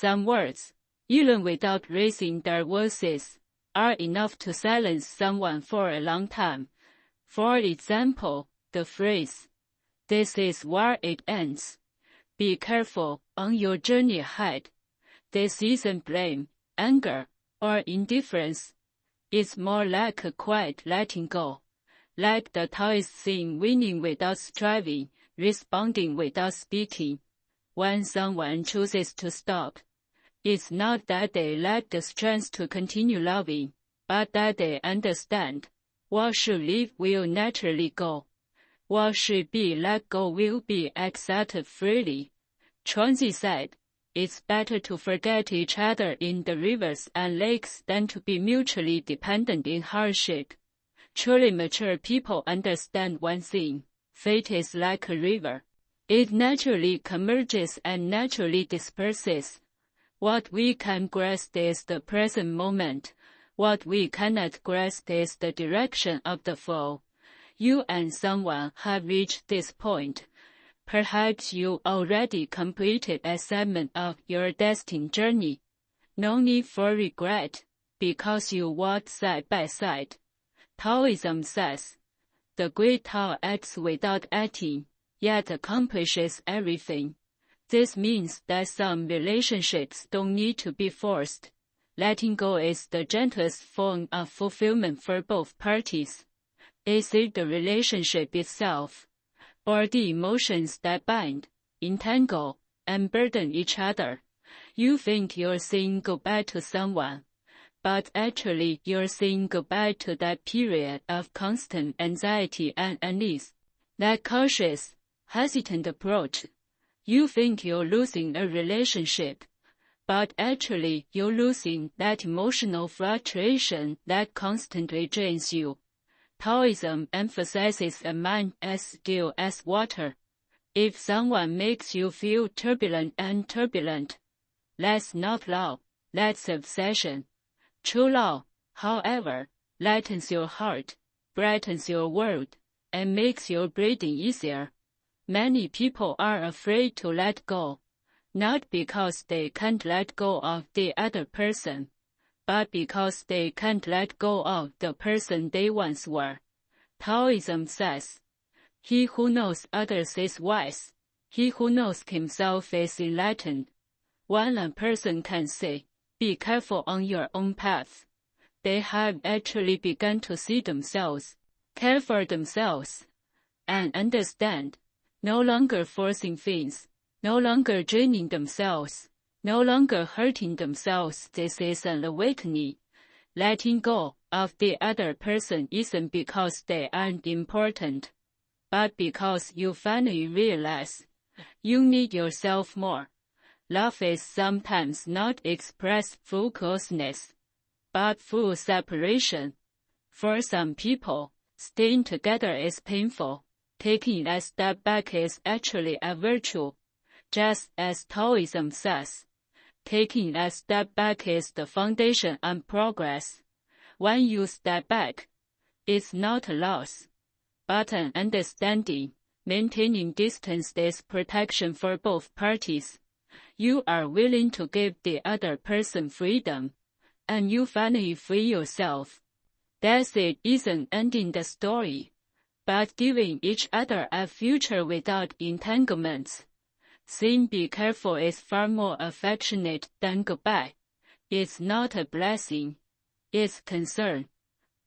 Some words, even without raising their voices, are enough to silence someone for a long time. For example, the phrase, "This is where it ends. Be careful on your journey ahead." This isn't blame, anger, or indifference. It's more like a quiet letting go. Like the Taoist saying, winning without striving, responding without speaking. When someone chooses to stop, it's not that they lack the strength to continue loving, but that they understand what should leave will naturally go. What should be let go will be accepted freely. Chuanzi said, "It's better to forget each other in the rivers and lakes than to be mutually dependent in hardship." Truly mature people understand one thing: fate is like a river. It naturally converges and naturally disperses. What we can grasp is the present moment. What we cannot grasp is the direction of the flow. You and someone have reached this point. Perhaps you already completed a segment of your destined journey. No need for regret, because you walked side by side. Taoism says, "The great Tao acts without acting, yet accomplishes everything." This means that some relationships don't need to be forced. Letting go is the gentlest form of fulfillment for both parties. Is it the relationship itself, or the emotions that bind, entangle, and burden each other? You think you're saying goodbye to someone, but actually you're saying goodbye to that period of constant anxiety and unease. That cautious, hesitant approach. You think you're losing a relationship, but actually you're losing that emotional fluctuation that constantly drains you. Taoism emphasizes a mind as still as water. If someone makes you feel turbulent, that's not love, that's obsession. True love, however, lightens your heart, brightens your world, and makes your breathing easier. Many people are afraid to let go, not because they can't let go of the other person, but because they can't let go of the person they once were. Taoism says, "He who knows others is wise. He who knows himself is enlightened." When a person can say, "Be careful on your own path," they have actually begun to see themselves, care for themselves, and understand, no longer forcing things, no longer draining themselves, no longer hurting themselves. This is an awakening. Letting go of the other person isn't because they aren't important, but because you finally realize you need yourself more. Love is sometimes not expressed through closeness, but through separation. For some people, staying together is painful. Taking a step back is actually a virtue. Just as Taoism says, taking a step back is the foundation of progress. When you step back, it's not a loss, but an understanding. Maintaining distance is protection for both parties. You are willing to give the other person freedom, and you finally free yourself. That's it isn't ending the story, but giving each other a future without entanglements. Saying "be careful" is far more affectionate than goodbye. It's not a blessing, it's concern.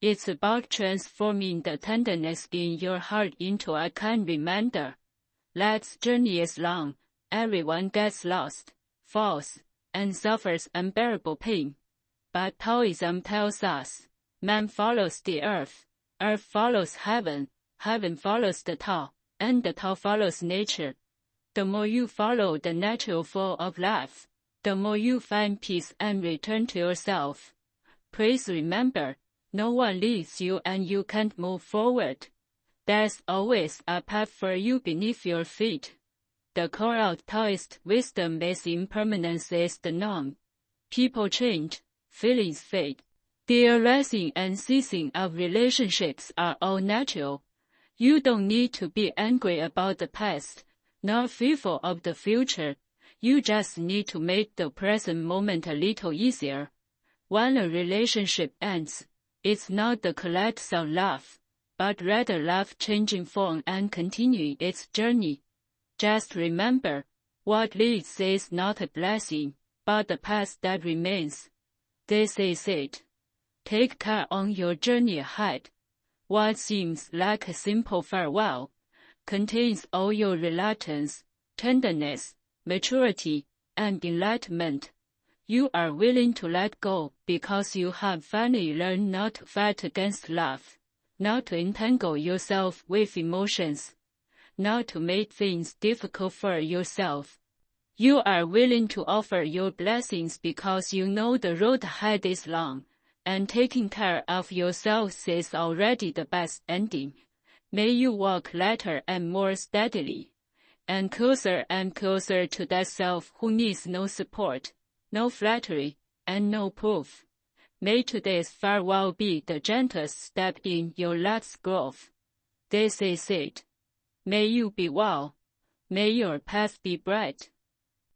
It's about transforming the tenderness in your heart into a kind reminder. Life's journey is long. Everyone gets lost, falls, and suffers unbearable pain. But Taoism tells us, man follows the earth follows heaven follows the Tao, and the Tao follows nature. The more you follow the natural flow of life, the more you find peace and return to yourself. Please remember, no one leads you and you can't move forward. There's always a path for you beneath your feet. The core of Taoist wisdom is impermanence is the norm. People change, feelings fade. The arising and ceasing of relationships are all natural. You don't need to be angry about the past, nor fearful of the future. You just need to make the present moment a little easier. When a relationship ends, it's not the collapse of love, but rather love changing form and continuing its journey. Just remember, what leads is not a blessing, but the path that remains. This is it. Take care on your journey ahead. What seems like a simple farewell contains all your reluctance, tenderness, maturity, and enlightenment. You are willing to let go because you have finally learned not to fight against love, not to entangle yourself with emotions, not to make things difficult for yourself. You are willing to offer your blessings because you know the road ahead is long, and taking care of yourselves is already the best ending. May you walk lighter and more steadily, and closer to that self who needs no support, no flattery, and no proof. May today's farewell be the gentlest step in your life's growth. This is it. May you be well. May your path be bright.